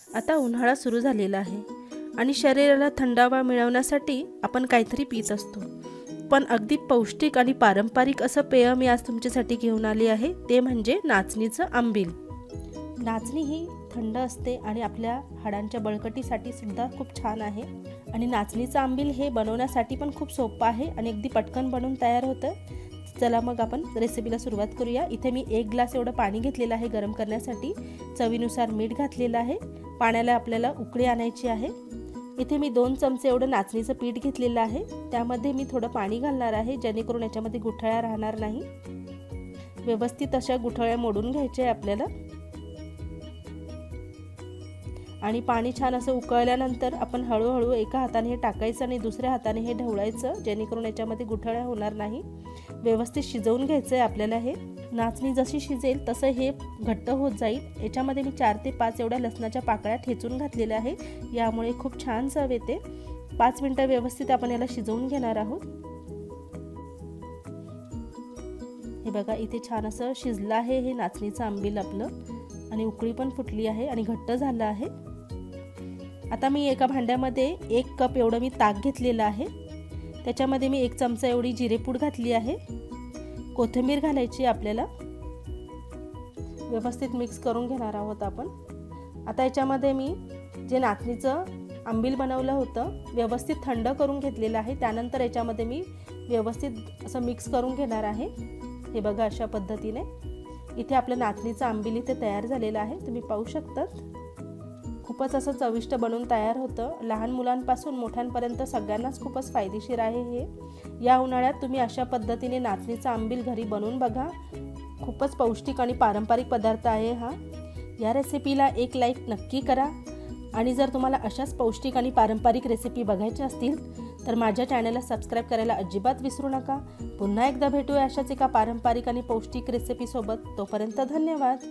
आता उन्हाळा सुरू झालेला आहे आणि शरीराला थंडावा मिळवण्यासाठी आपण काहीतरी पीत असतो, पण अगदी पौष्टिक आणि पारंपरिक असं पेय मी आज तुमच्यासाठी घेऊन आली आहे, ते म्हणजे नाचणीचं आंबील। नाचणी ही थंड असते आणि आपल्या हाडांच्या बळकटीसाठी सुद्धा खूप छान आहे आणि नाचणीचं आंबील हे बनवण्यासाठी पण खूप सोपं आहे आणि अगदी पटकन बनवून तयार होतं। चला मग आपण रेसिपीला सुरुवात करूया। इथे मी 1 ग्लास एवढं पाणी घेतलेलं आहे गरम करण्यासाठी, चवीनुसार मीठ घातलेलं आहे। पाण्याला आपल्याला उकळी आणायची आहे। इथे मी 2 चमचे एवढं नाचणीचं पीठ घेतलेलं आहे, त्यामध्ये मी थोडं पाणी घालणार आहे जेणेकरून याच्यामध्ये गुठळ्या राहणार नाही। व्यवस्थित अशा गुठळ्या मोडून घ्यायच्या आहे आपल्याला आणि पाणी छान असं उकळल्यानंतर आपण हळूहळू एका हाताने हे टाकायचं आणि दुसऱ्या हाताने हे ढवळायचं जेणेकरून याच्यामध्ये गुठळ्या होणार नाही। व्यवस्थित शिजवून घ्यायचं आहे आपल्याला। हे नाचणी जशी शिजेल तसं हे घट्ट होत जाईल। याच्यामध्ये मी 4 ते 5 एवढ्या लसणाच्या पाकळ्या ठेचून घातलेल्या आहे, यामुळे खूप छान चव येते। 5 मिनिटं व्यवस्थित आपण याला शिजवून घेणार आहोत। हे बघा इथे छान असं शिजलं आहे हे नाचणीचं आंबील आपलं आणि उकळी पण फुटली आहे आणि घट्ट झालं आहे। आता मी एका भांड्यामध्ये 1 कप एवढं मी ताक घेतलेलं आहे, त्याच्यामध्ये मी 1 चमचा एवढी जिरेपूड घातली आहे। कोथिंबीर घालायची आपल्याला, व्यवस्थित मिक्स करून घेणार आहोत आपण। आता याच्यामध्ये मी जे नाचणीचं आंबील बनवलं होतं व्यवस्थित थंड करून घेतलेलं आहे, त्यानंतर याच्यामध्ये मी व्यवस्थित असं मिक्स करून घेणार आहे। हे बघा अशा पद्धतीने इथे आपलं नाचणीचं आंबील इथे तयार झालेलं आहे, तुम्ही पाहू शकतात। खूपच असं चविष्ट बनून तयार होतं। लहान मुलांपासून मोठ्यांपर्यंत सगळ्यांनाच खूपच फायदेशीर आहे हे। या उन्हाळ्यात तुम्ही अशा पद्धतीने नाचणीचं आंबील घरी बनवून बघा, खूपच पौष्टिक आणि पारंपरिक पदार्थ आहे हा। या रेसिपीला एक लाईक नक्की करा आणि जर तुम्हाला अशाच पौष्टिक आणि पारंपरिक रेसिपी बघायच्या असतील तर माझ्या चॅनलला सबस्क्राईब करायला अजिबात विसरू नका। पुन्हा एकदा भेटूया अशाच एका पारंपरिक आणि पौष्टिक रेसिपीसोबत। तोपर्यंत धन्यवाद।